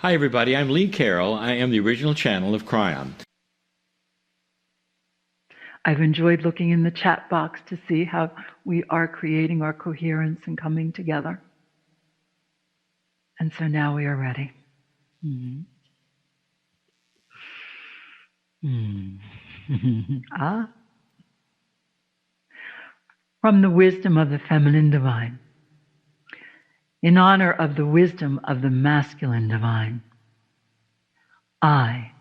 Hi, everybody. I'm Lee Carroll. I am the original channel of Kryon. I've enjoyed looking in the chat box to see how we are creating our coherence and coming together. And so now we are ready. From the wisdom of the feminine divine, in honor of the wisdom of the masculine divine, I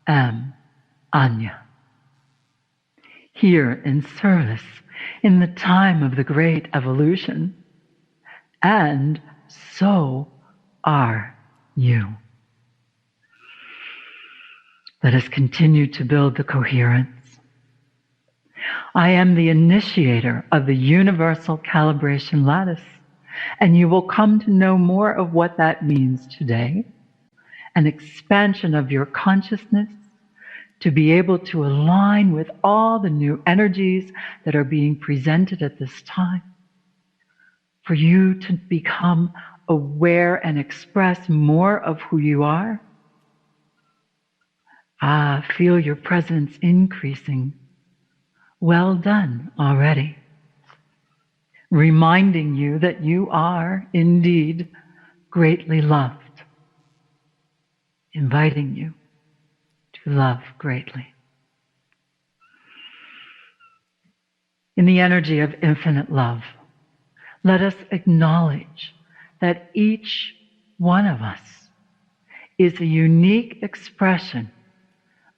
am Anya. Here in service in the time of the great evolution, and so are you. Let us continue to build the coherence. I am the initiator of the universal calibration lattice, and you will come to know more of what that means today, an expansion of your consciousness to be able to align with all the new energies that are being presented at this time, for you to become aware and express more of who you are. Feel your presence increasing. Well done already. Reminding you that you are indeed greatly loved. Inviting you to love greatly. In the energy of infinite love, let us acknowledge that each one of us is a unique expression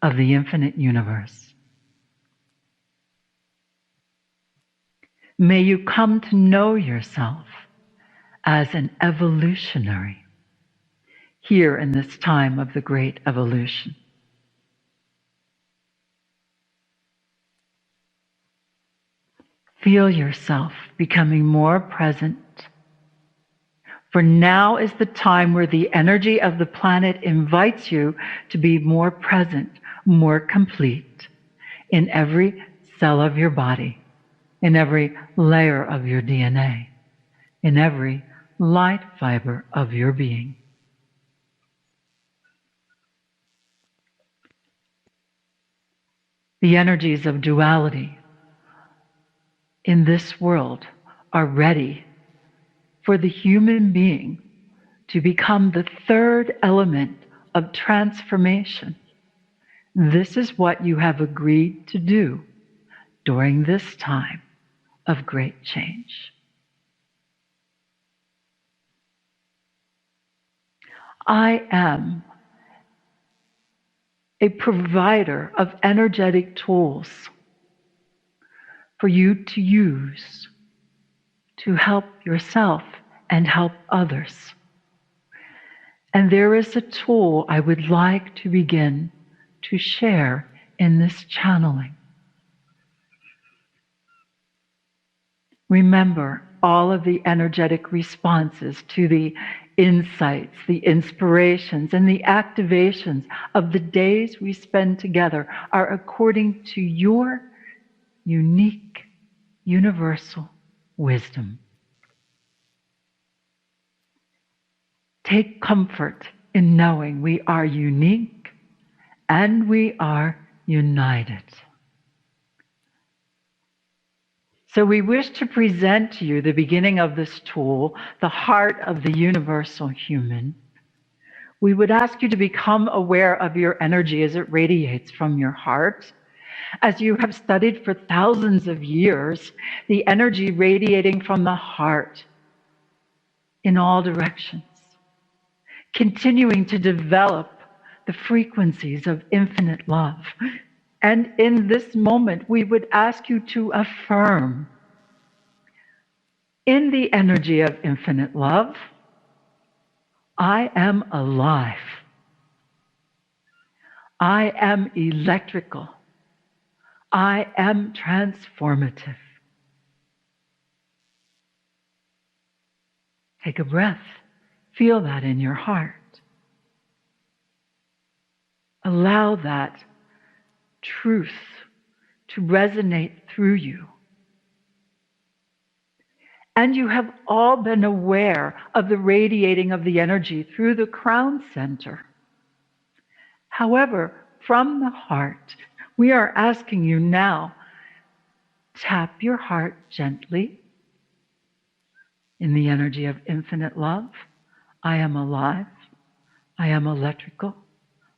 of the infinite universe. May you come to know yourself as an evolutionary here in this time of the great evolution. Feel yourself becoming more present, for now is the time where the energy of the planet invites you to be more present, more complete in every cell of your body, in every layer of your DNA, in every light fiber of your being. The energies of duality in this world are ready for the human being to become the third element of transformation. This is what you have agreed to do during this time of great change. I am a provider of energetic tools for you to use to help yourself and help others. And there is a tool I would like to begin to share in this channeling. Remember all of the energetic responses to the insights, the inspirations, and the activations of the days we spend together are according to your unique, universal wisdom. Take comfort in knowing we are unique and we are united. So we wish to present to you the beginning of this tool, the heart of the universal human. We would ask you to become aware of your energy as it radiates from your heart. As you have studied for thousands of years, the energy radiating from the heart in all directions, continuing to develop the frequencies of infinite love. And in this moment, we would ask you to affirm in the energy of infinite love, I am alive. I am electrical. I am transformative. Take a breath. Feel that in your heart. Allow that truth to resonate through you. And you have all been aware of the radiating of the energy through the crown center. However, from the heart, we are asking you now, tap your heart gently in the energy of infinite love. I am alive. I am electrical.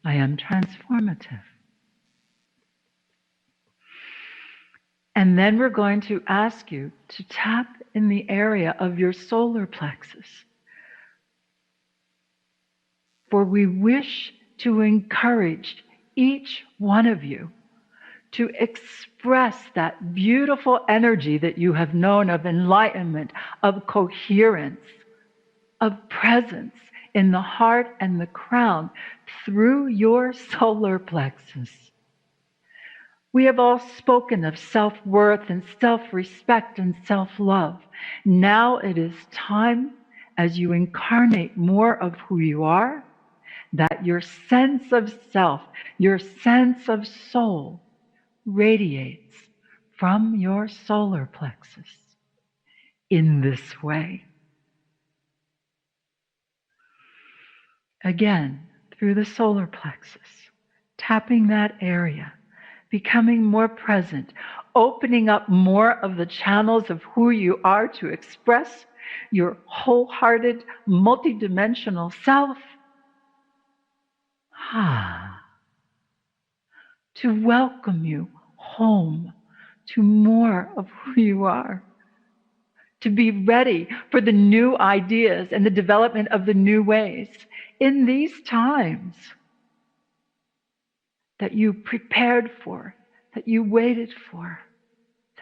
I am transformative. And then we're going to ask you to tap in the area of your solar plexus. For we wish to encourage each one of you to express that beautiful energy that you have known of enlightenment, of coherence, of presence in the heart and the crown through your solar plexus. We have all spoken of self-worth and self-respect and self-love. Now it is time, as you incarnate more of who you are, that your sense of self, your sense of soul radiates from your solar plexus in this way. Again, through the solar plexus, tapping that area, becoming more present, opening up more of the channels of who you are to express your wholehearted, multidimensional self. To welcome you home to more of who you are. To be ready for the new ideas and the development of the new ways in these times that you prepared for, that you waited for,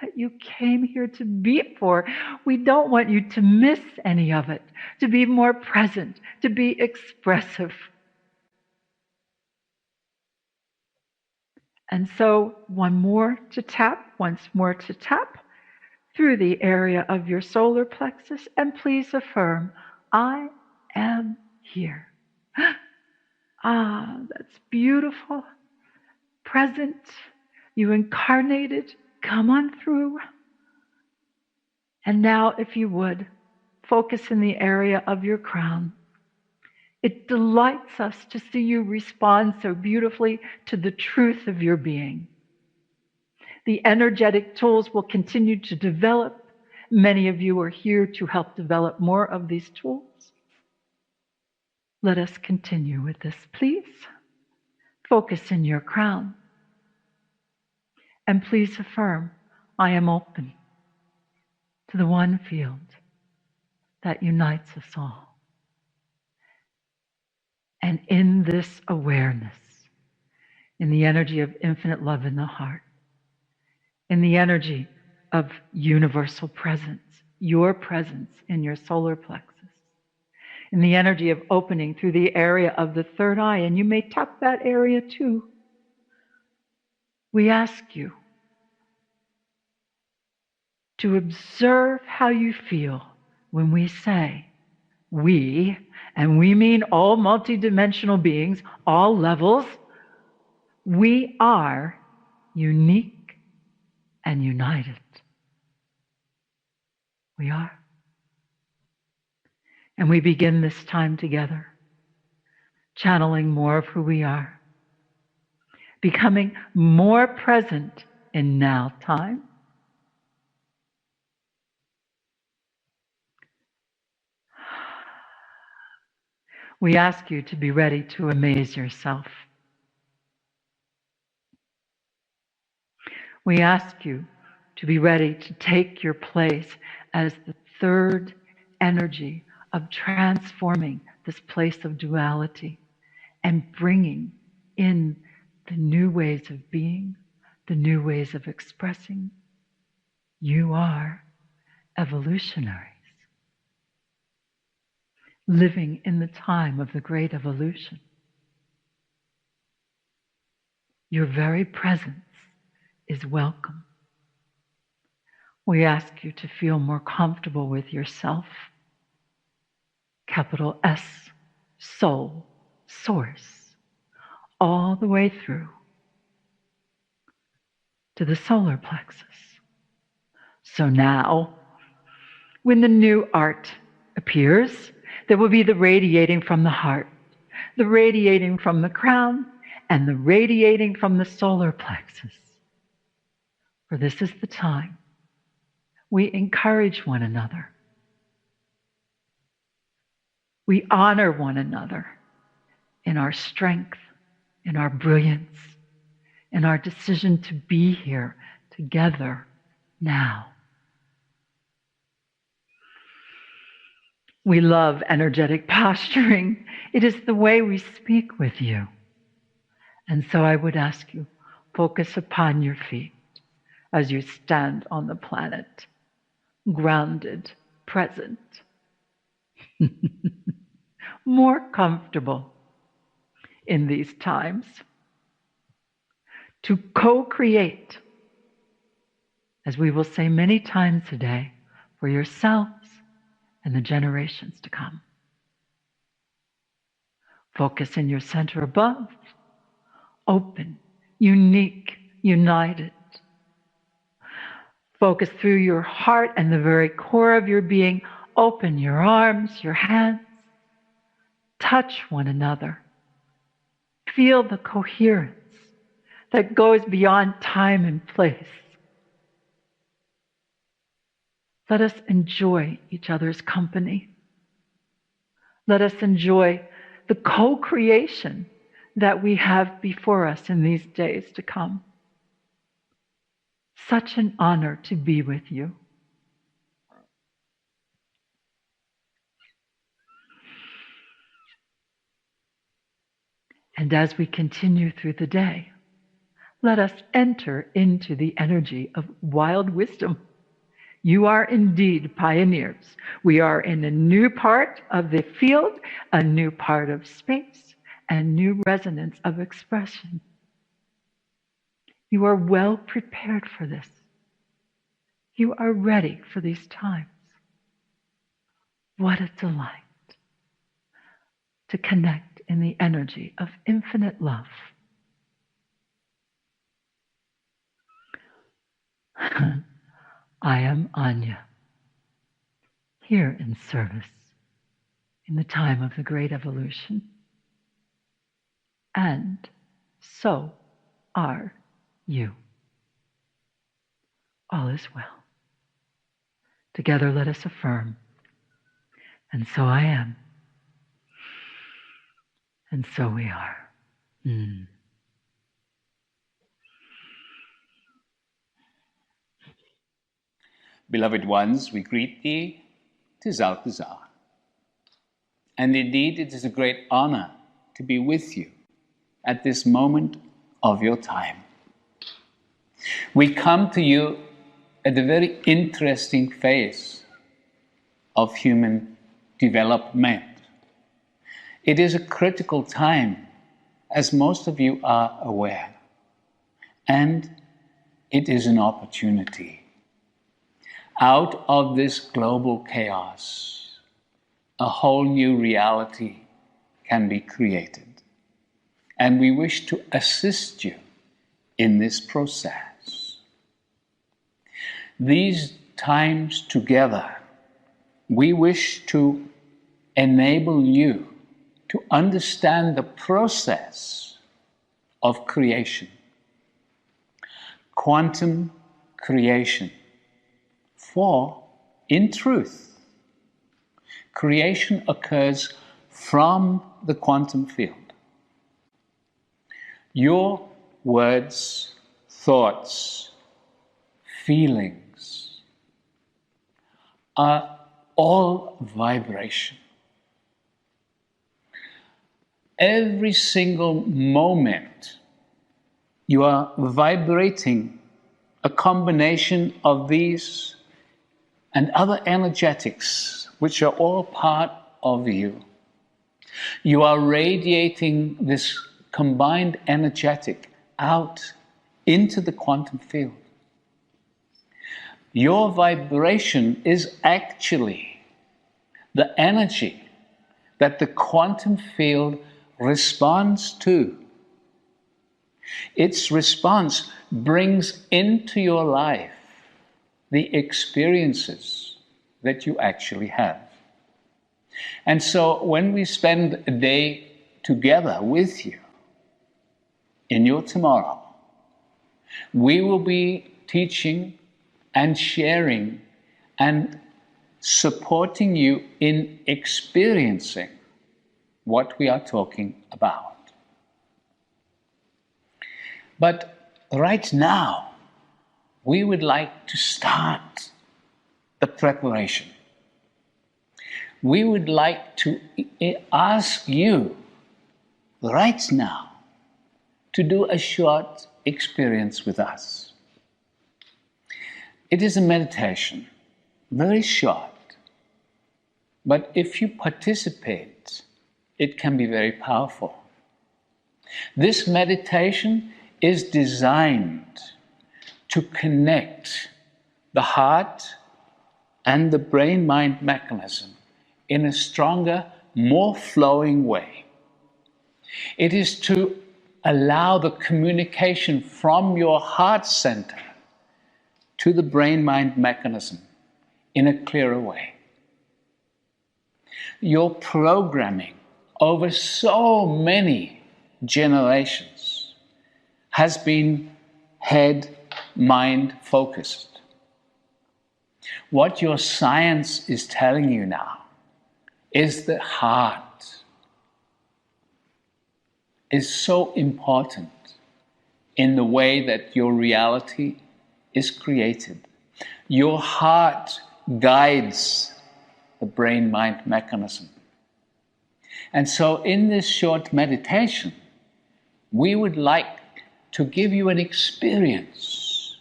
that you came here to be for. We don't want you to miss any of it, to be more present, to be expressive. And so once more to tap through the area of your solar plexus, and please affirm, I am here. That's beautiful. Present, you incarnated, come on through. And now, if you would, focus in the area of your crown. It delights us to see you respond so beautifully to the truth of your being. The energetic tools will continue to develop. Many of you are here to help develop more of these tools. Let us continue with this, please. Focus in your crown. And please affirm, I am open to the one field that unites us all. And in this awareness, in the energy of infinite love in the heart, in the energy of universal presence, your presence in your solar plexus, in the energy of opening through the area of the third eye, and you may tap that area too. We ask you to observe how you feel when we say we, and we mean all multidimensional beings, all levels. We are unique and united. We are. And we begin this time together, channeling more of who we are, becoming more present in now time. We ask you to be ready to amaze yourself. We ask you to be ready to take your place as the third energy of transforming this place of duality and bringing in the new ways of being, the new ways of expressing. You are evolutionaries, living in the time of the great evolution. Your very presence is welcome. We ask you to feel more comfortable with yourself. Capital S, soul, source, all the way through to the solar plexus. So now, When the new art appears, there will be the radiating from the heart, the radiating from the crown, and the radiating from the solar plexus. For this is the time we encourage one another. We honor one another in our strength, in our brilliance, in our decision to be here together now. We love energetic posturing. It is the way we speak with you. And so I would ask you, focus upon your feet as you stand on the planet, grounded, present, more comfortable in these times, to co-create, as we will say many times today, for yourselves and the generations to come. Focus in your center above, open, unique, united. Focus through your heart and the very core of your being. Open your arms, your hands. Touch one another. Feel the coherence that goes beyond time and place. Let us enjoy each other's company. Let us enjoy the co-creation that we have before us in these days to come. Such an honor to be with you. And as we continue through the day, let us enter into the energy of wild wisdom. You are indeed pioneers. We are in a new part of the field, a new part of space, and new resonance of expression. You are well prepared for this. You are ready for these times. What a delight to connect in the energy of infinite love. I am Anya, here in service in the time of the great evolution. And so are you. All is well. Together let us affirm, and so I am, and so we are. Beloved ones, we greet thee, 'tis out this hour. And indeed it is a great honor to be with you at this moment of your time. We come to you at a very interesting phase of human development. It is a critical time, as most of you are aware, and it is an opportunity. Out of this global chaos, a whole new reality can be created. And we wish to assist you in this process. These times together, we wish to enable you to understand the process of creation. Quantum creation. For, in truth, creation occurs from the quantum field. Your words, thoughts, feelings are all vibration. Every single moment you are vibrating a combination of these and other energetics, which are all part of you. You are radiating this combined energetic out into the quantum field. Your vibration is actually the energy that the quantum field responds to. Its response brings into your life the experiences that you actually have. And so when we spend a day together with you in your tomorrow, we will be teaching and sharing and supporting you in experiencing what we are talking about. But right now, we would like to start the preparation. We would like to ask you right now to do a short experience with us. It is a meditation, very short, but if you participate, it can be very powerful. This meditation is designed to connect the heart and the brain-mind mechanism in a stronger, more flowing way. It is to allow the communication from your heart center to the brain-mind mechanism in a clearer way. Your programming over so many generations has been head-mind focused. What your science is telling you now is the heart is so important in the way that your reality is created. Your heart guides the brain-mind mechanism. And so in this short meditation, we would like to give you an experience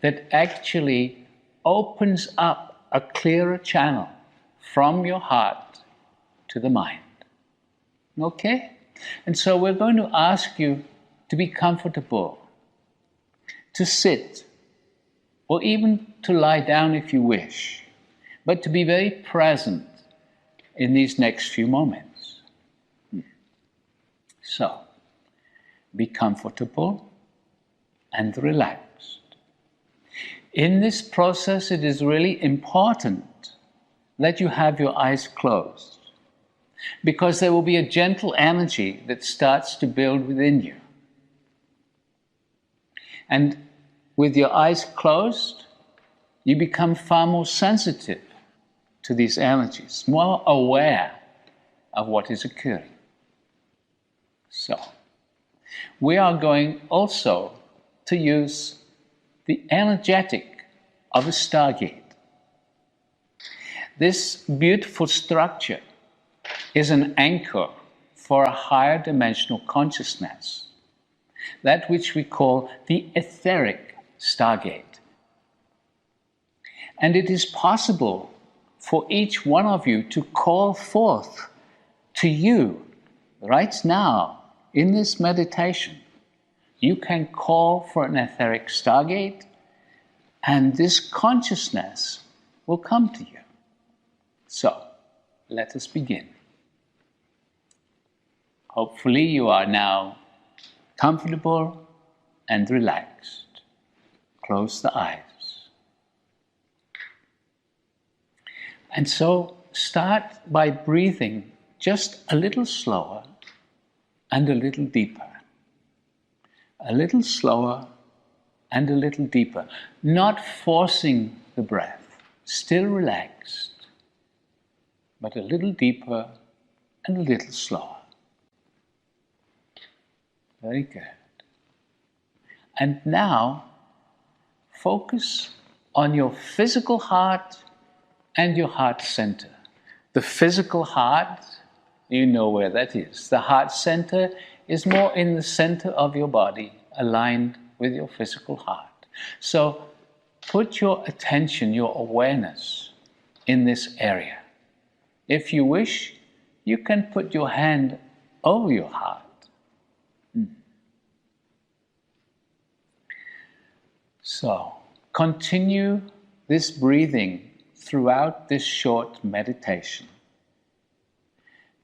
that actually opens up a clearer channel from your heart to the mind. Okay? And so we're going to ask you to be comfortable, to sit, or even to lie down if you wish, but to be very present in these next few moments. So, be comfortable and relaxed. In this process, it is really important that you have your eyes closed, because there will be a gentle energy that starts to build within you. And with your eyes closed, you become far more sensitive to these energies, more aware of what is occurring. So, we are going also to use the energetic of a stargate. This beautiful structure is an anchor for a higher dimensional consciousness, that which we call the etheric stargate. And it is possible for each one of you to call forth to you right now in this meditation. You can call for an etheric stargate, and this consciousness will come to you. So, let us begin. Hopefully you are now comfortable and relaxed. Close the eyes. And so start by breathing just a little slower and a little deeper. A little slower and a little deeper. Not forcing the breath, still relaxed, but a little deeper and a little slower. Very good. And now, focus on your physical heart and your heart center. The physical heart, you know where that is. The heart center is more in the center of your body, aligned with your physical heart. So, put your attention, your awareness in this area. If you wish, you can put your hand over your heart. So, continue this breathing throughout this short meditation.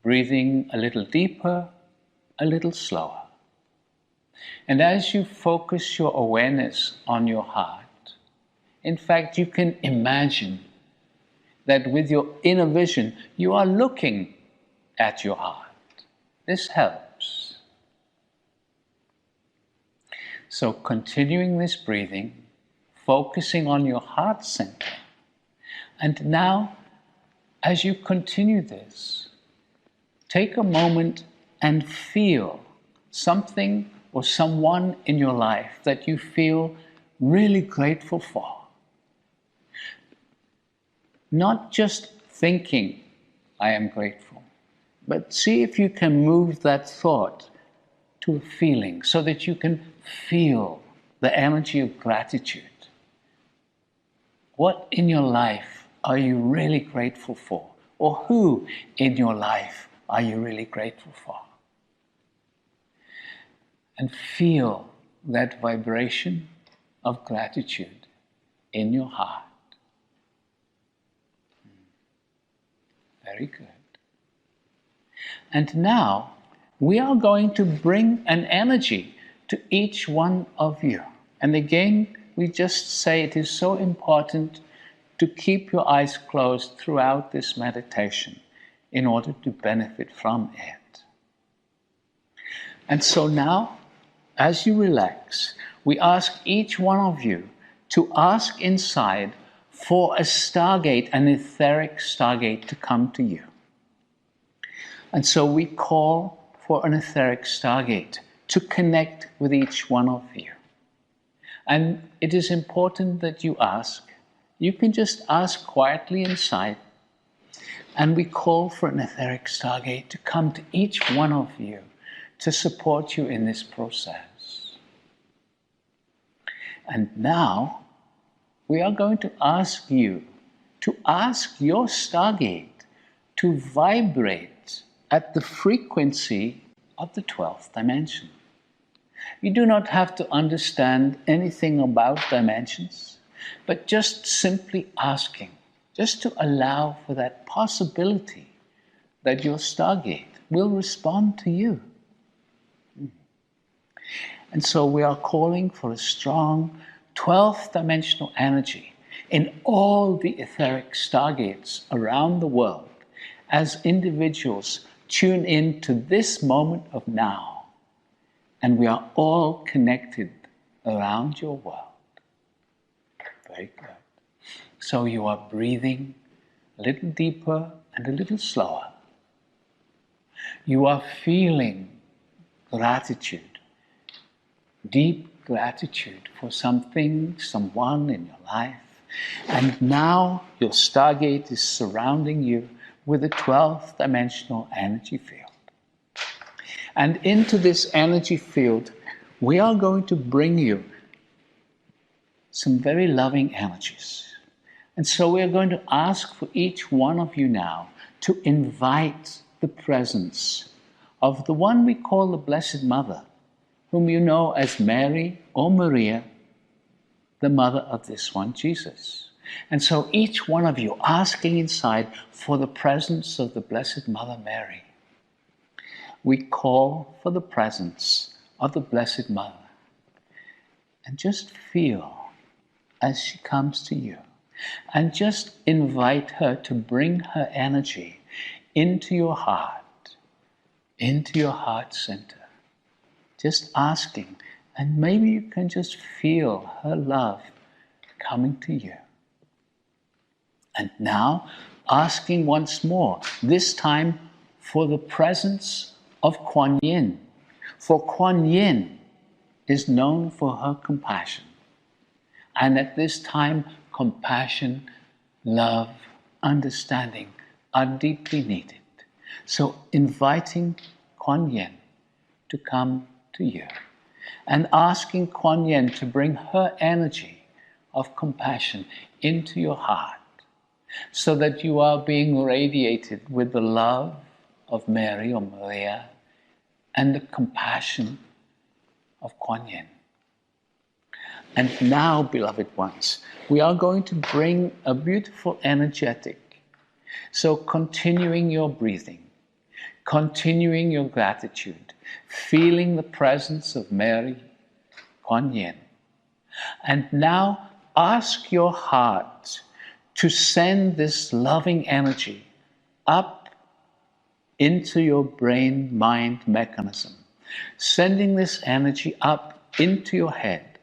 Breathing a little deeper, a little slower. And as you focus your awareness on your heart, In fact, you can imagine that with your inner vision, you are looking at your heart. This helps. So continuing this breathing, focusing on your heart center. And now, as you continue this, take a moment and feel something or someone in your life that you feel really grateful for. Not just thinking, I am grateful, but see if you can move that thought to a feeling so that you can feel the energy of gratitude. What in your life are you really grateful for? Or who in your life are you really grateful for? And feel that vibration of gratitude in your heart. Very good. And now we are going to bring an energy to each one of you. And again, we just say it is so important to keep your eyes closed throughout this meditation in order to benefit from it. And so now, as you relax, we ask each one of you to ask inside for a stargate, an etheric stargate, to come to you. And so we call for an etheric stargate to connect with each one of you. And it is important that you ask. You can just ask quietly inside. And we call for an etheric stargate to come to each one of you to support you in this process. And now, we are going to ask you to ask your stargate to vibrate at the frequency of the 12th dimension. You do not have to understand anything about dimensions, but just simply asking, just to allow for that possibility that your stargate will respond to you. And so we are calling for a strong 12th dimensional energy in all the etheric stargates around the world as individuals tune in to this moment of now. And we are all connected around your world. Very good. So you are breathing a little deeper and a little slower. You are feeling gratitude, deep gratitude for something, someone in your life. And now your stargate is surrounding you with a 12th dimensional energy field. And into this energy field, we are going to bring you some very loving energies. And so we are going to ask for each one of you now to invite the presence of the one we call the Blessed Mother, whom you know as Mary or Maria, the mother of this one, Jesus. And so each one of you asking inside for the presence of the Blessed Mother Mary. We call for the presence of the Blessed Mother. And just feel as she comes to you. And just invite her to bring her energy into your heart center. Just asking, and maybe you can just feel her love coming to you. And now, asking once more, this time for the presence of Kuan Yin. For Kuan Yin is known for her compassion. And at this time, compassion, love, understanding are deeply needed. So inviting Kuan Yin to come to you and asking Kuan Yin to bring her energy of compassion into your heart so that you are being radiated with the love of Mary or Maria and the compassion of Kuan Yin. And now, beloved ones, we are going to bring a beautiful energetic. So continuing your breathing, continuing your gratitude, feeling the presence of Mary, Kuan Yin. And now ask your heart to send this loving energy up into your brain-mind mechanism, sending this energy up into your head.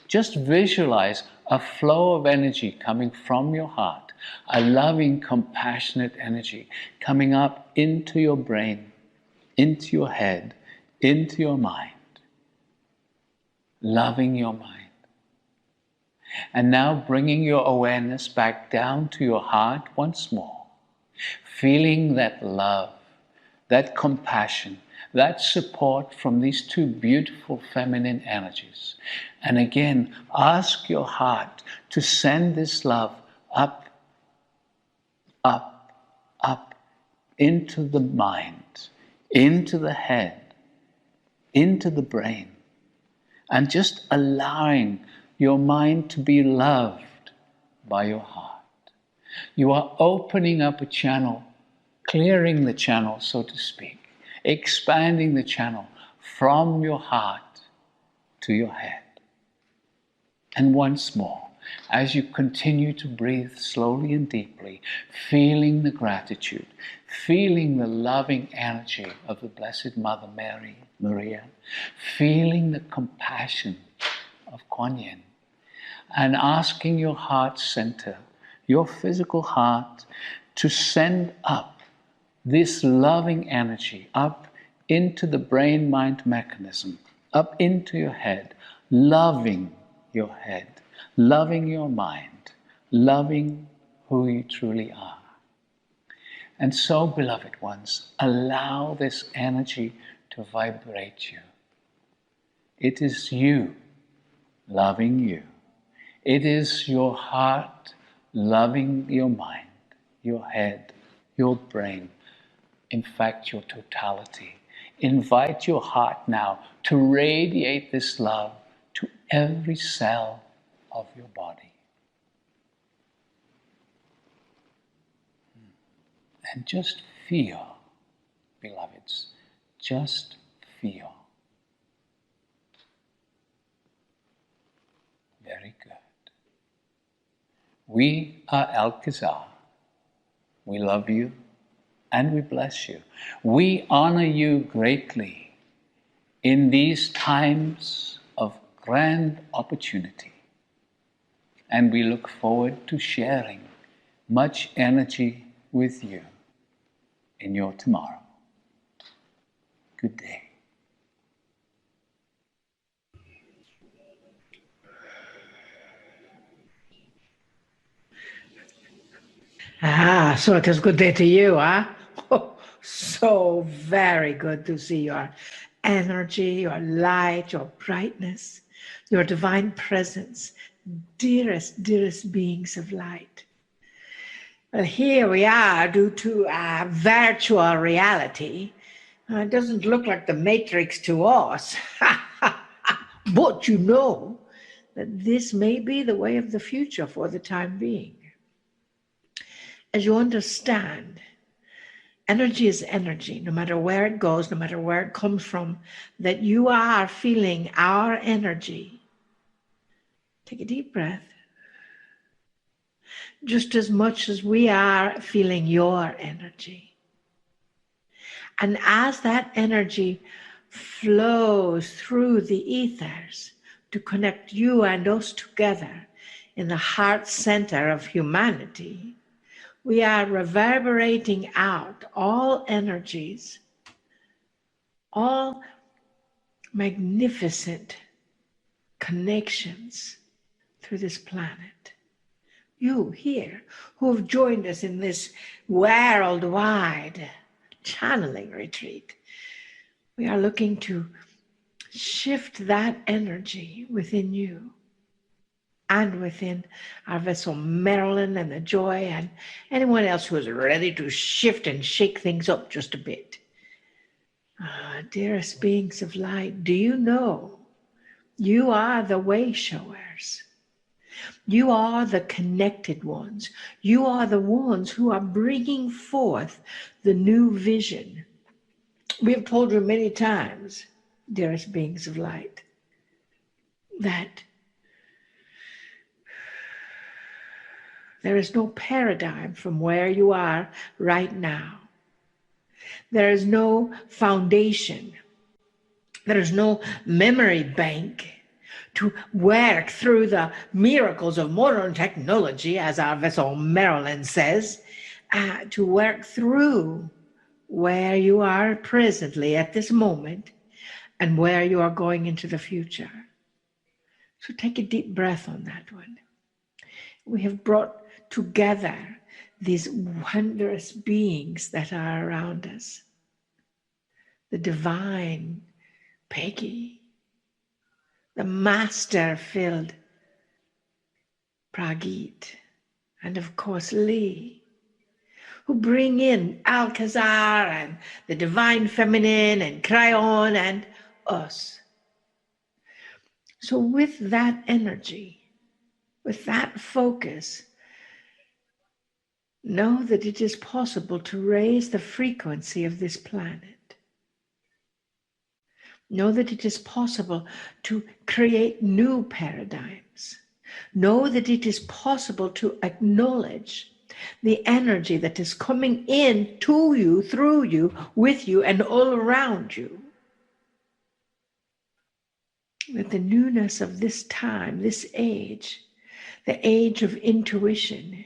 Just visualize a flow of energy coming from your heart, a loving, compassionate energy coming up into your brain, into your head, into your mind, loving your mind. And now bringing your awareness back down to your heart once more, feeling that love, that compassion, that support from these two beautiful feminine energies. And again, ask your heart to send this love up, up, up, into the mind, into the head, into the brain, and just allowing your mind to be loved by your heart. You are opening up a channel, clearing the channel, so to speak, expanding the channel from your heart to your head. And once more, as you continue to breathe slowly and deeply, feeling the gratitude, feeling the loving energy of the Blessed Mother Mary, Maria, feeling the compassion of Kuan Yin, and asking your heart center, your physical heart, to send up this loving energy up into the brain-mind mechanism, up into your head, loving your head, loving your mind, loving who you truly are. And so, beloved ones, allow this energy to vibrate you. It is you loving you. It is your heart loving your mind, your head, your brain, in fact, your totality. Invite your heart now to radiate this love to every cell of your body. And just feel, beloveds, just feel. Very good. We are Alcazar. We love you and we bless you. We honor you greatly in these times of grand opportunity. And we look forward to sharing much energy with you in your tomorrow. Good day. So it is good day to you, huh? Oh, so very good to see your energy, your light, your brightness, your divine presence, dearest, dearest beings of light. Well, here we are due to virtual reality. It doesn't look like the Matrix to us. But you know that this may be the way of the future for the time being. As you understand, energy is energy, no matter where it goes, no matter where it comes from, that you are feeling our energy. Take a deep breath. Just as much as we are feeling your energy. And as that energy flows through the ethers to connect you and us together in the heart center of humanity, we are reverberating out all energies, all magnificent connections through this planet. You here who have joined us in this worldwide channeling retreat, we are looking to shift that energy within you and within our vessel Marilyn and the Joy and anyone else who is ready to shift and shake things up just a bit. Dearest beings of light, do you know you are the way showers? You are the connected ones. You are the ones who are bringing forth the new vision. We have told you many times, dearest beings of light, that There is no paradigm from where you are right now. There is no foundation. There is no memory bank to work through the miracles of modern technology, as our vessel Marilyn says, to work through where you are presently at this moment and where you are going into the future. So take a deep breath on that one. We have brought together these wondrous beings that are around us. The divine Peggy, the master-filled Pragit, and of course Lee, who bring in Alcazar and the divine feminine and Kryon and us. So with that energy, with that focus, know that it is possible to raise the frequency of this planet. Know that it is possible to create new paradigms. Know that it is possible to acknowledge the energy that is coming in to you, through you, with you, and all around you. That the newness of this time, this age, the age of intuition,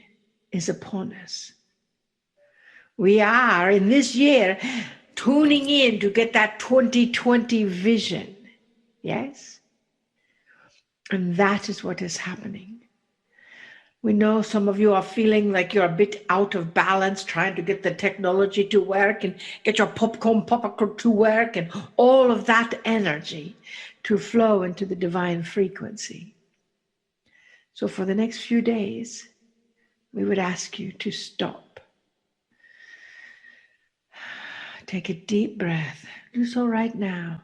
is upon us. We are in this year tuning in to get that 2020 vision. Yes? And that is what is happening. We know some of you are feeling like you're a bit out of balance, trying to get the technology to work and get your popcorn to work and all of that energy to flow into the divine frequency. So for the next few days, we would ask you to stop. Take a deep breath. Do so right now.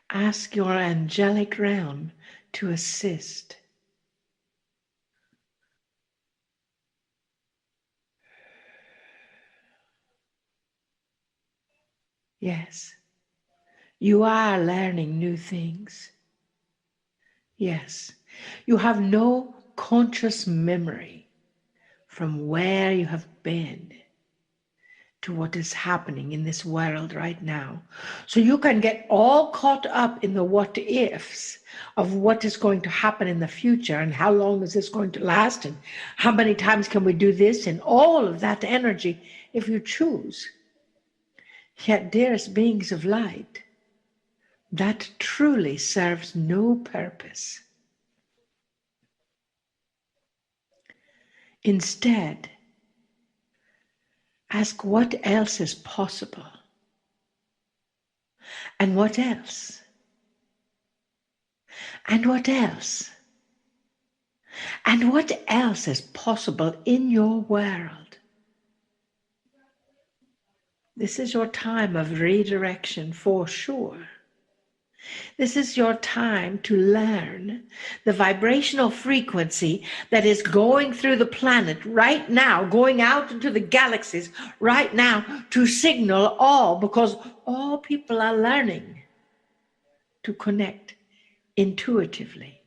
Ask your angelic realm to assist. Yes, you are learning new things. Yes, you have no conscious memory from where you have been to what is happening in this world right now. So you can get all caught up in the what ifs of what is going to happen in the future and how long is this going to last and how many times can we do this and all of that energy if you choose. Yet, dearest beings of light, that truly serves no purpose. Instead, ask what else is possible. And what else? And what else? And what else is possible in your world? This is your time of redirection for sure. This is your time to learn the vibrational frequency that is going through the planet right now, going out into the galaxies right now to signal all, because all people are learning to connect intuitively.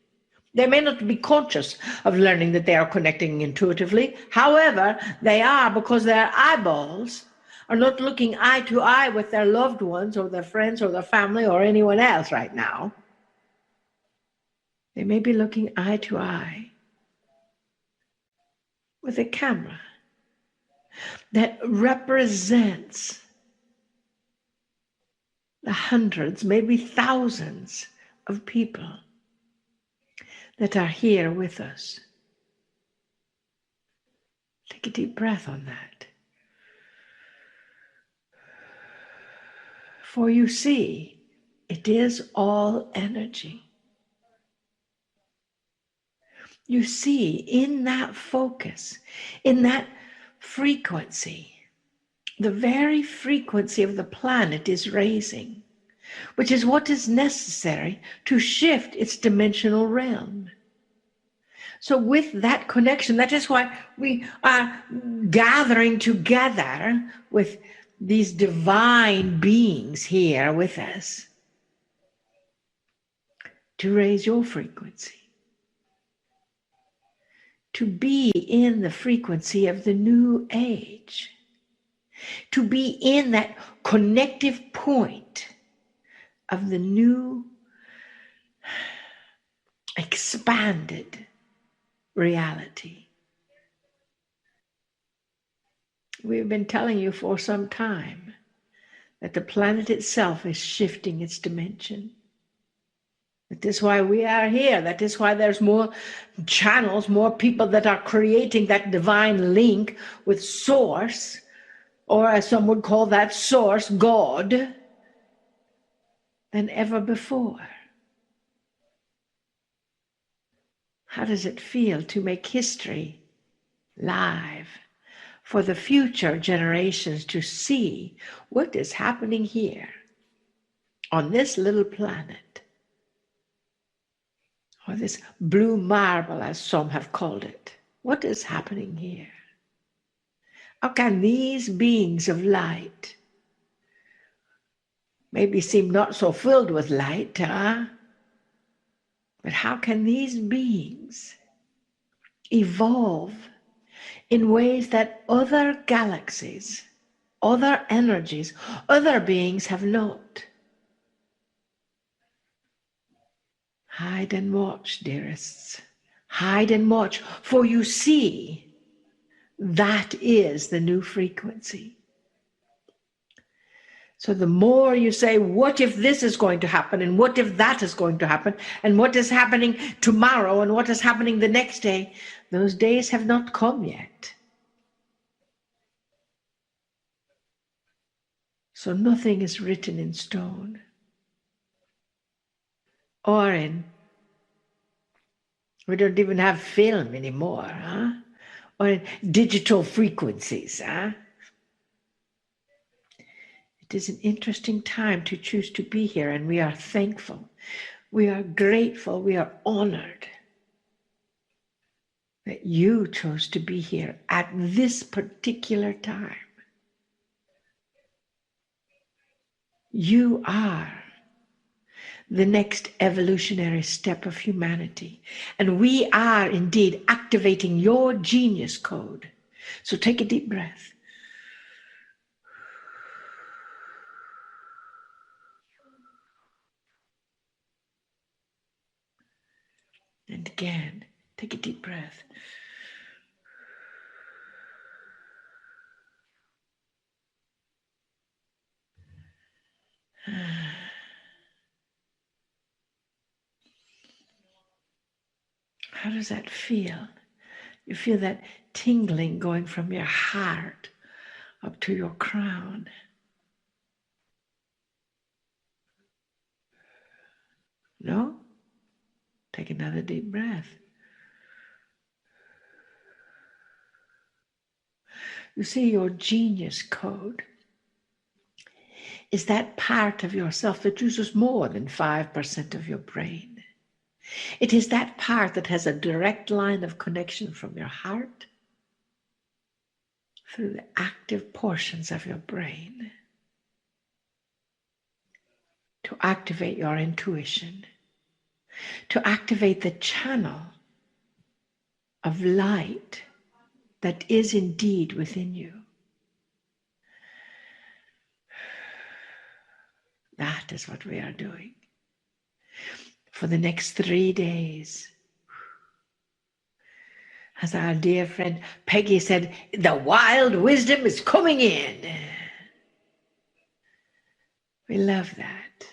They may not be conscious of learning that they are connecting intuitively. However, they are, because their eyeballs are not looking eye to eye with their loved ones or their friends or their family or anyone else right now. They may be looking eye to eye with a camera that represents the hundreds, maybe thousands of people that are here with us. Take a deep breath on that. For you see, it is all energy. You see, in that focus, in that frequency, the very frequency of the planet is raising, which is what is necessary to shift its dimensional realm. So with that connection, that is why we are gathering together with these divine beings here with us to raise your frequency, to be in the frequency of the new age, to be in that connective point of the new expanded reality. We've been telling you for some time that the planet itself is shifting its dimension. That is why we are here. That is why there's more channels, more people that are creating that divine link with Source, or as some would call that Source, God, than ever before. How does it feel to make history live for the future generations to see what is happening here on this little planet, or this blue marble, as some have called it? What is happening here? How can these beings of light maybe seem not so filled with light, but how can these beings evolve in ways that other galaxies, other energies, other beings have not? Hide and watch, dearests. Hide and watch, for you see, that is the new frequency. So the more you say, what if this is going to happen, and what if that is going to happen, and what is happening tomorrow, and what is happening the next day, those days have not come yet. So nothing is written in stone or we don't even have film anymore, or in digital frequencies. It is an interesting time to choose to be here, and we are thankful. We are grateful. We are honored that you chose to be here at this particular time. You are the next evolutionary step of humanity, and we are indeed activating your genius code. So take a deep breath. And again, take a deep breath. How does that feel? You feel that tingling going from your heart up to your crown. No? Take another deep breath. You see, your genius code is that part of yourself that uses more than 5% of your brain. It is that part that has a direct line of connection from your heart through the active portions of your brain to activate your intuition, to activate the channel of light that is indeed within you. That is what we are doing. For the next 3 days, as our dear friend Peggy said, the wild wisdom is coming in. We love that.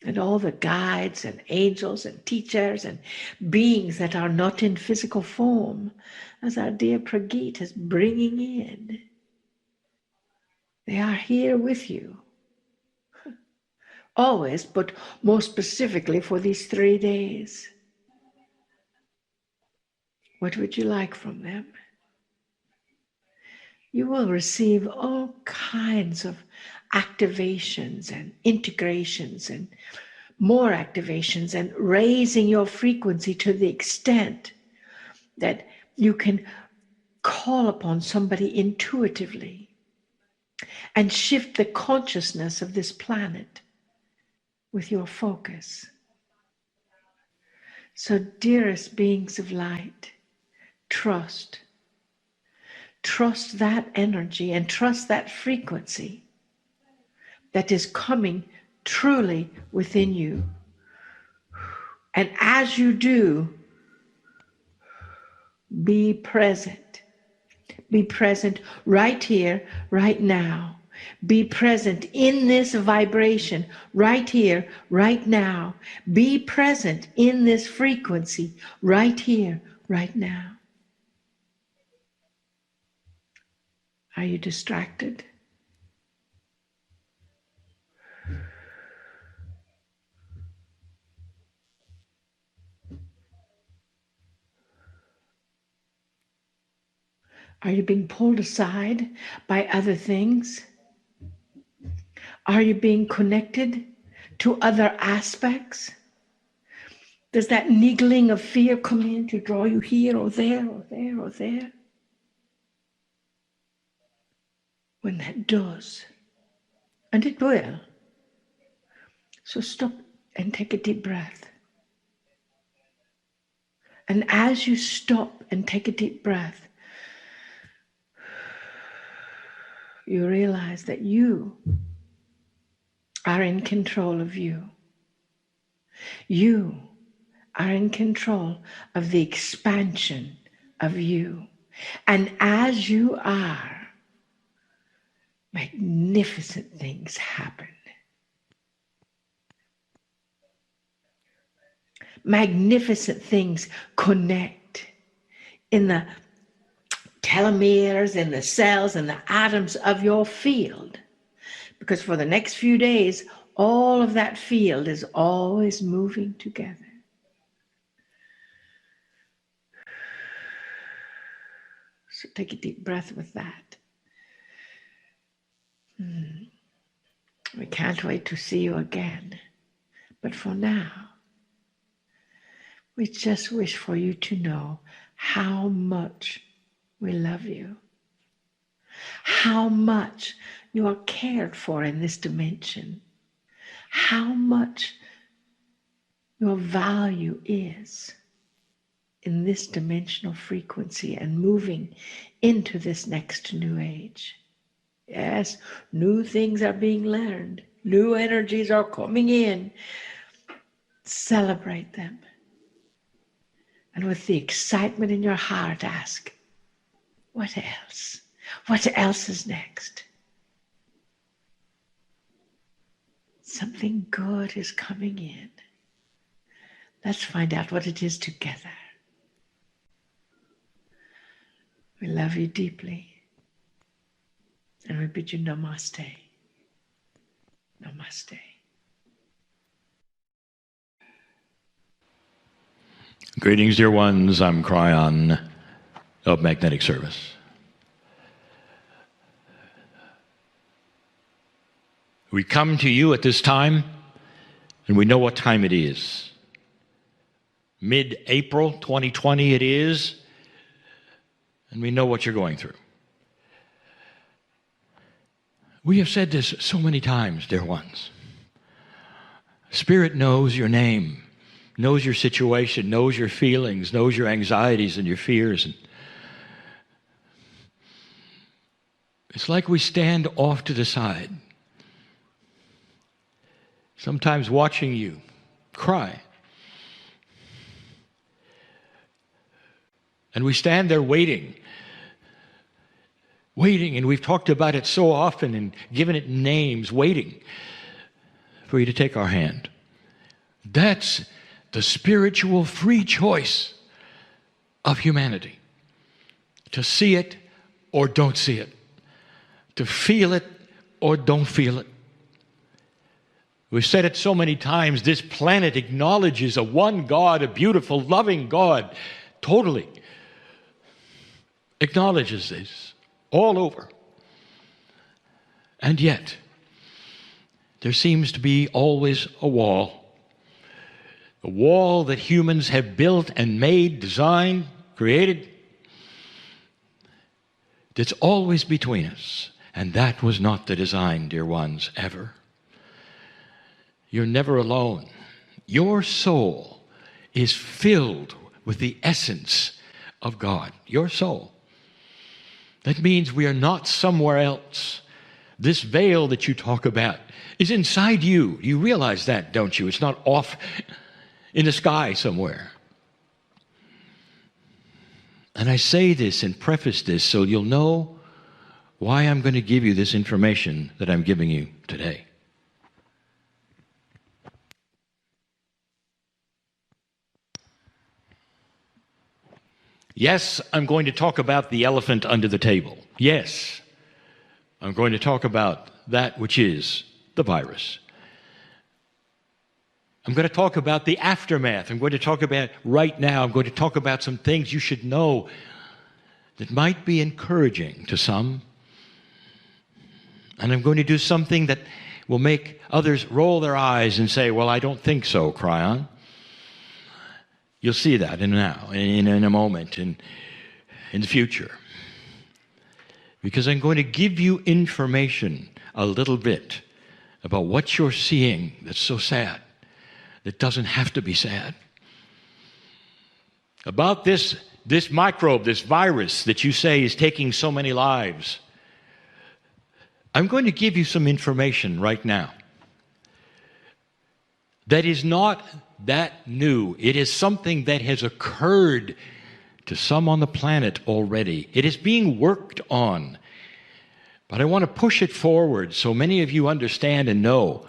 And all the guides and angels and teachers and beings that are not in physical form, as our dear Pragit is bringing in, they are here with you. Always, but more specifically for these 3 days. What would you like from them? You will receive all kinds of activations and integrations and more activations and raising your frequency to the extent that you can call upon somebody intuitively and shift the consciousness of this planet with your focus. So, dearest beings of light, trust. Trust that energy and trust that frequency that is coming truly within you. And as you do, be present. Be present right here, right now. Be present in this vibration right here, right now. Be present in this frequency right here, right now. Are you distracted? Are you being pulled aside by other things? Are you being connected to other aspects? Does that niggling of fear come in to draw you here or there or there or there? When that does, and it will, so stop and take a deep breath. And as you stop and take a deep breath, you realize that you are in control of you. You are in control of the expansion of you. And as you are, magnificent things happen. Magnificent things connect in the telomeres, in the cells, and the atoms of your field. Because for the next few days, all of that field is always moving together. So take a deep breath with that. We can't wait to see you again. But for now, we just wish for you to know how much we love you. How much you are cared for in this dimension. How much your value is in this dimensional frequency and moving into this next new age. Yes, new things are being learned. New energies are coming in. Celebrate them. And with the excitement in your heart, ask, what else? What else is next? Something good is coming in. Let's find out what it is together. We love you deeply. And we bid you namaste. Namaste. Greetings, dear ones. I'm Kryon of Magnetic Service. We come to you at this time, and we know what time it is. Mid-April 2020 it is, and we know what you're going through. We have said this so many times, dear ones. Spirit knows your name, knows your situation, knows your feelings, knows your anxieties and your fears. And it's like we stand off to the side, sometimes watching you cry. And we stand there waiting, and we've talked about it so often and given it names, waiting for you to take our hand. That's the spiritual free choice of humanity. To see it or don't see it. To feel it or don't feel it. We've said it so many times, this planet acknowledges a one God, a beautiful, loving God, totally acknowledges this all over. And yet, there seems to be always a wall that humans have built and made, designed, created. that's always between us. And that was not the design, dear ones, ever. You're never alone. Your soul is filled with the essence of God. Your soul. That means we are not somewhere else. This veil that you talk about is inside you. You realize that, don't you? It's not off in the sky somewhere. And I say this and preface this so you'll know why I'm going to give you this information that I'm giving you today. Yes, I'm going to talk about the elephant under the table. Yes, I'm going to talk about that which is the virus. I'm going to talk about the aftermath. I'm going to talk about right now. I'm going to talk about some things you should know that might be encouraging to some. And I'm going to do something that will make others roll their eyes and say, well, I don't think so, Kryon. You'll see that in a moment, in the future. Because I'm going to give you information a little bit about what you're seeing that's so sad, that doesn't have to be sad. About this microbe, this virus that you say is taking so many lives. I'm going to give you some information right now that is not that new. It is something that has occurred to some on the planet already. It is being worked on. But I want to push it forward so many of you understand and know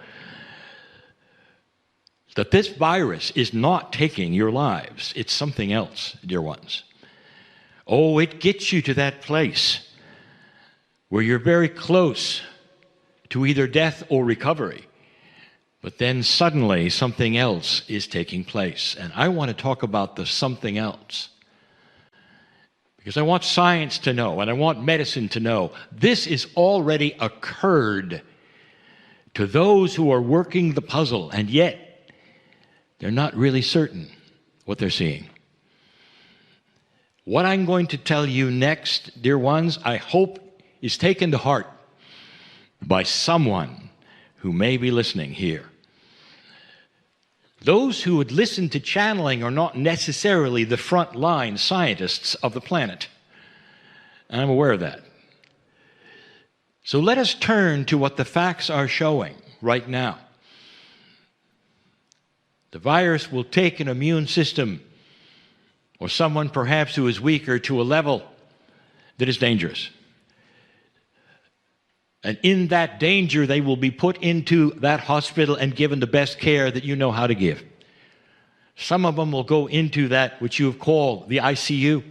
that this virus is not taking your lives. It's something else, dear ones. Oh, it gets you to that place where you're very close to either death or recovery. But then suddenly something else is taking place. And I want to talk about the something else. Because I want science to know and I want medicine to know this is already occurred to those who are working the puzzle, and yet they're not really certain what they're seeing. What I'm going to tell you next, dear ones, I hope is taken to heart by someone who may be listening here. Those who would listen to channeling are not necessarily the front-line scientists of the planet. And I'm aware of that. So let us turn to what the facts are showing right now. The virus will take an immune system, or someone perhaps who is weaker, to a level that is dangerous. And in that danger, they will be put into that hospital and given the best care that you know how to give. Some of them will go into that which you have called the ICU,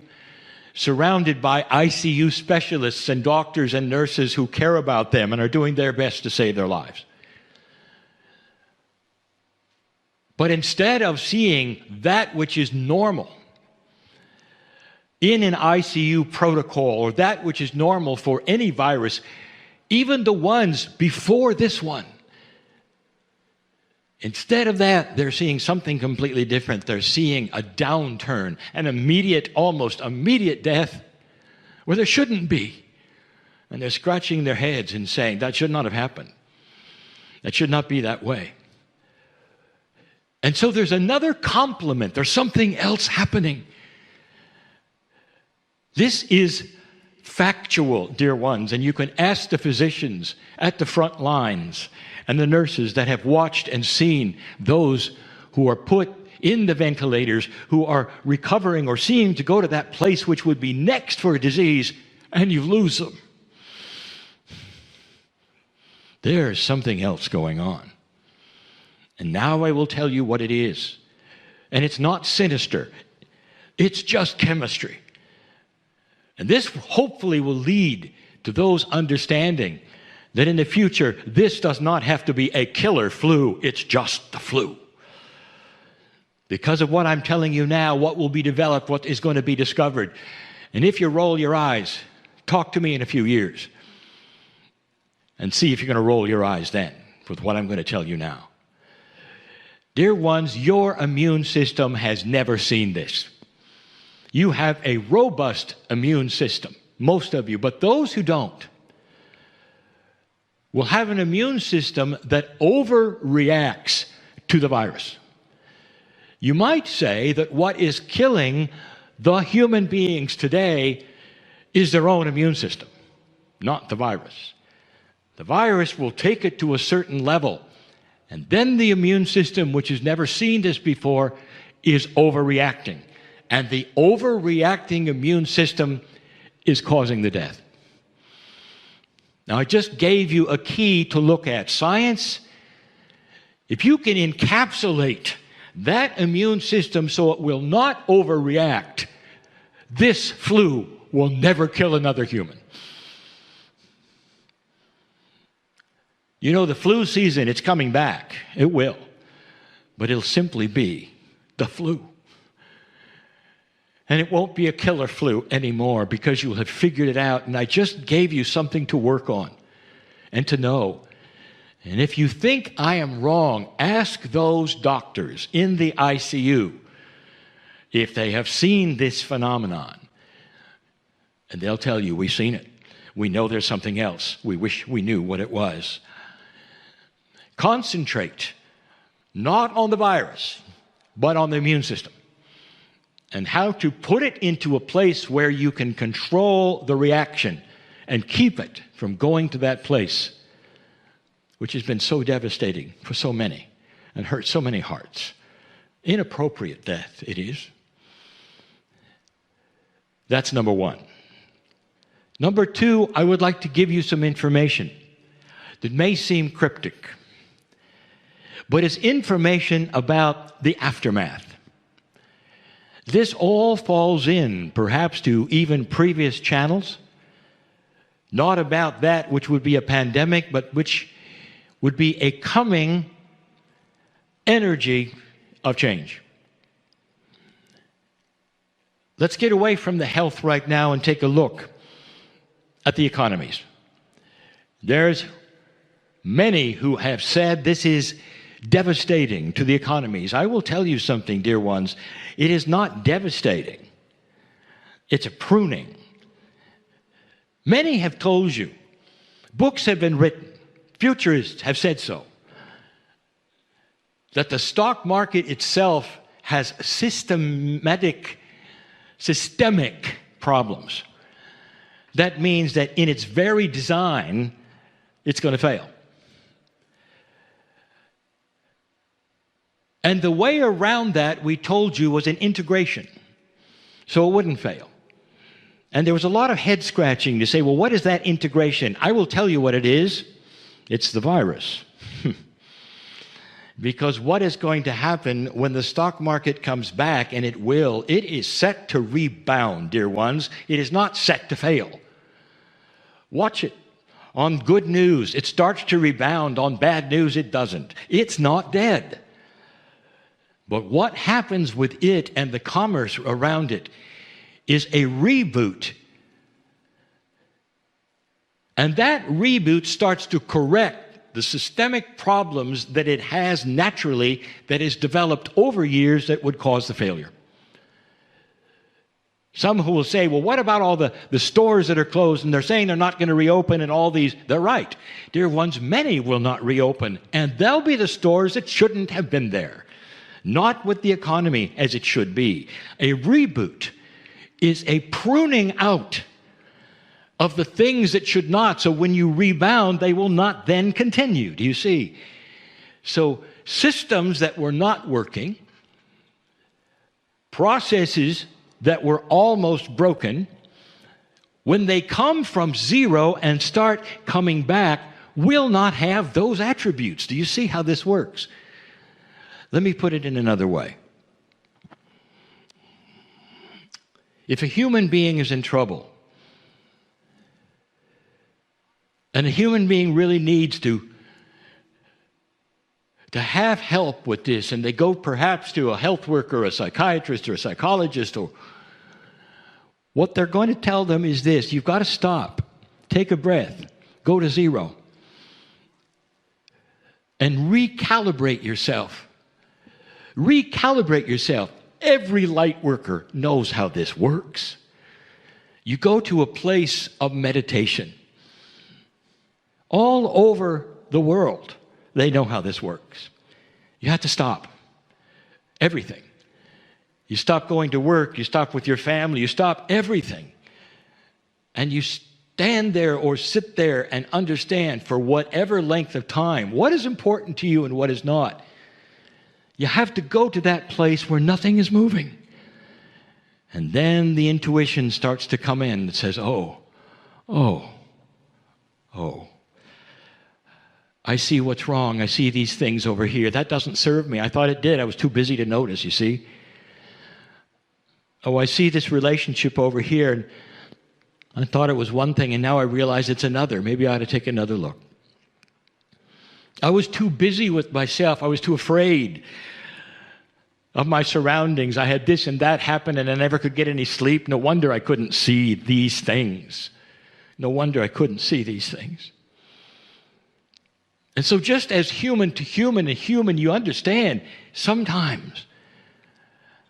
surrounded by ICU specialists and doctors and nurses who care about them and are doing their best to save their lives. But instead of seeing that which is normal in an ICU protocol, or that which is normal for any virus, even the ones before this one, instead of that, they're seeing something completely different. They're seeing a downturn, an immediate, almost immediate death where there shouldn't be. And they're scratching their heads and saying, that should not have happened. That should not be that way. And so there's another complement. There's something else happening. This is factual, dear ones, and you can ask the physicians at the front lines and the nurses that have watched and seen those who are put in the ventilators, who are recovering or seeming to go to that place which would be next for a disease, and you lose them. There's something else going on. And now I will tell you what it is. And it's not sinister. It's just chemistry. And this hopefully will lead to those understanding that in the future, this does not have to be a killer flu. It's just the flu. Because of what I'm telling you now, what will be developed, what is going to be discovered. And if you roll your eyes, talk to me in a few years and see if you're going to roll your eyes then with what I'm going to tell you now. Dear ones, your immune system has never seen this. You have a robust immune system. most of you, but those who don't will have an immune system that overreacts to the virus. You might say that what is killing the human beings today is their own immune system, not the virus. The virus will take it to a certain level, and then the immune system, which has never seen this before, is overreacting. And the overreacting immune system is causing the death. Now, I just gave you a key to look at. Science, if you can encapsulate that immune system so it will not overreact, this flu will never kill another human. You know, the flu season, it's coming back. It will. But it'll simply be the flu. And it won't be a killer flu anymore because you'll have figured it out. And I just gave you something to work on and to know. And if you think I am wrong, ask those doctors in the ICU if they have seen this phenomenon. And they'll tell you, we've seen it. We know there's something else. We wish we knew what it was. Concentrate not on the virus, but on the immune system, and how to put it into a place where you can control the reaction and keep it from going to that place, which has been so devastating for so many and hurt so many hearts. Inappropriate death it is. That's number one. Number two, I would like to give you some information that may seem cryptic, but it's information about the aftermath. This all falls in, perhaps, to even previous channels, not about that which would be a pandemic, but which would be a coming energy of change. Let's get away from the health right now and take a look at the economies. There's many who have said this is devastating to the economies. I will tell you something, dear ones. It is not devastating. It's a pruning. Many have told you. Books have been written. Futurists have said so. That the stock market itself has systemic problems. That means that in its very design, it's going to fail. And the way around that, we told you, was an integration, so it wouldn't fail. And there was a lot of head scratching to say, well, what is that integration? I will tell you what it is. It's the virus. Because what is going to happen when the stock market comes back, and it will, it is set to rebound, dear ones. It is not set to fail. Watch it. On good news, it starts to rebound. On bad news, it doesn't. It's not dead. But what happens with it and the commerce around it is a reboot. And that reboot starts to correct the systemic problems that it has naturally, that is developed over years, that would cause the failure. Some who will say, well, what about all the stores that are closed, and they're saying they're not going to reopen, and all these. They're right. Dear ones, many will not reopen, and they'll be the stores that shouldn't have been there. Not with the economy as it should be. A reboot is a pruning out of the things that should not, so when you rebound, they will not then continue. Do you see? So systems that were not working, processes that were almost broken, when they come from zero and start coming back, will not have those attributes. Do you see how this works? Let me put it in another way. If a human being is in trouble, and a human being really needs to have help with this, and they go perhaps to a health worker, a psychiatrist, or a psychologist, or what they're going to tell them is this: you've got to stop, take a breath, go to zero, and recalibrate yourself. Recalibrate yourself. Every light worker knows how this works. You go to a place of meditation. All over the world, they know how this works. You have to stop everything. You stop going to work, you stop with your family, you stop everything. And you stand there or sit there and understand for whatever length of time what is important to you and what is not. You have to go to that place where nothing is moving. And then the intuition starts to come in that says, oh, I see what's wrong. I see these things over here. That doesn't serve me. I thought it did. I was too busy to notice, you see. Oh, I see this relationship over here, and I thought it was one thing, and now I realize it's another. Maybe I ought to take another look. I was too busy with myself. I was too afraid of my surroundings. I had this and that happen, and I never could get any sleep. No wonder I couldn't see these things. No wonder I couldn't see these things. And so just as human to human and human, you understand sometimes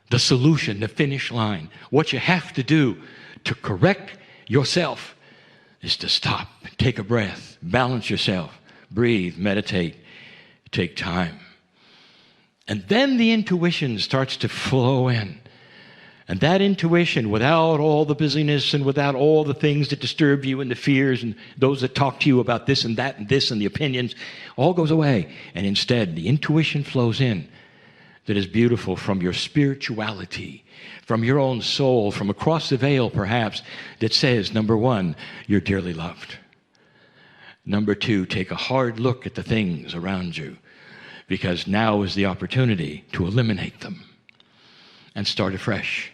the solution, the finish line, what you have to do to correct yourself is to stop, take a breath, balance yourself, breathe, meditate, take time. And then the intuition starts to flow in. And that intuition, without all the busyness and without all the things that disturb you and the fears and those that talk to you about this and that and this and the opinions, all goes away. And instead, the intuition flows in that is beautiful from your spirituality, from your own soul, from across the veil perhaps, that says, number one, you're dearly loved. Number two, take a hard look at the things around you, because now is the opportunity to eliminate them and start afresh.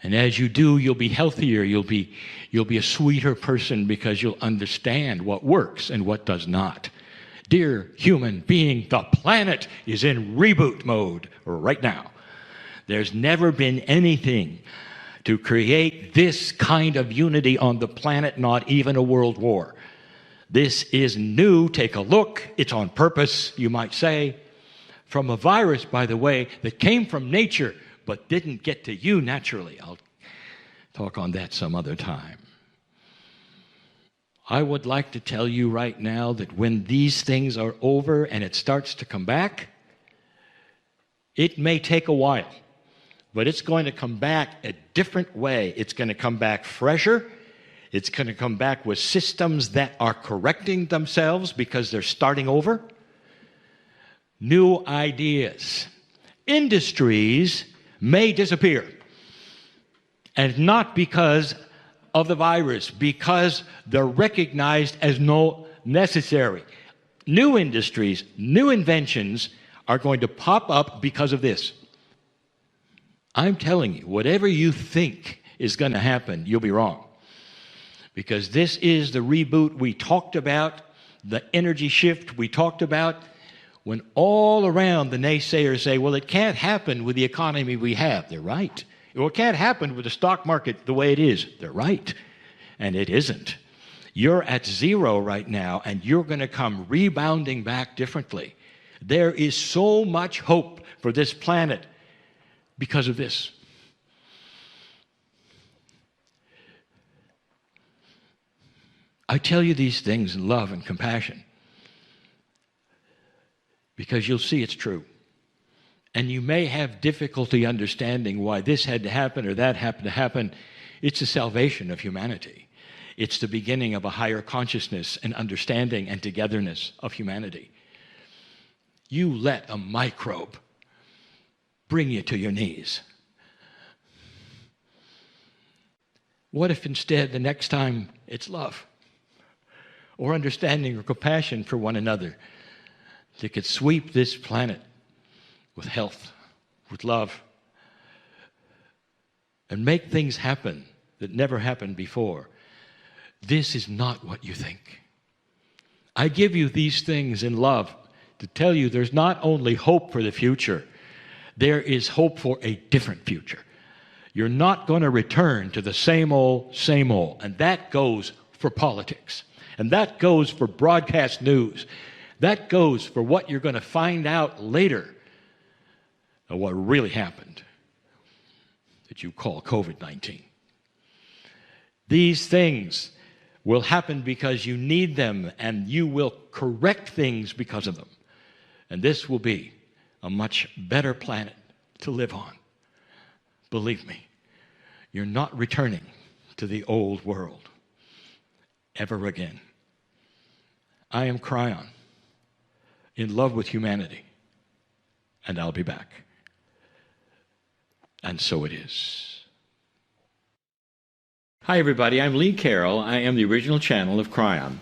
And as you do, you'll be healthier, you'll be a sweeter person, because you'll understand what works and what does not. Dear human being, the planet is in reboot mode right now. There's never been anything to create this kind of unity on the planet, not even a world war. This is new. Take a look. It's on purpose, you might say, from a virus, by the way, that came from nature but didn't get to you naturally. I'll talk on that some other time. I would like to tell you right now that when these things are over and it starts to come back, it may take a while, but it's going to come back a different way. It's going to come back fresher. It's going to come back with systems that are correcting themselves because they're starting over. New ideas. Industries may disappear. And not because of the virus, because they're recognized as no necessary. New industries, new inventions are going to pop up because of this. I'm telling you, whatever you think is going to happen, you'll be wrong. Because this is the reboot we talked about, the energy shift we talked about, when all around the naysayers say, well, it can't happen with the economy we have. They're right. Or it can't happen with the stock market the way it is. They're right. And it isn't. You're at zero right now, and you're going to come rebounding back differently. There is so much hope for this planet because of this. I tell you these things in love and compassion because you'll see it's true. And you may have difficulty understanding why this had to happen or that happened to happen. It's the salvation of humanity. It's the beginning of a higher consciousness and understanding and togetherness of humanity. You let a microbe bring you to your knees. What if instead the next time it's love or understanding or compassion for one another that could sweep this planet with health, with love, and make things happen that never happened before. This is not what you think. I give you these things in love to tell you there's not only hope for the future, there is hope for a different future. You're not going to return to the same old, and that goes for politics, and that goes for broadcast news. That goes for what you're going to find out later of what really happened that you call COVID-19. These things will happen because you need them, and you will correct things because of them. And this will be a much better planet to live on. Believe me, you're not returning to the old world ever again. I am Kryon, in love with humanity, and I'll be back. And so it is. Hi, everybody. I'm Lee Carroll. I am the original channel of Kryon.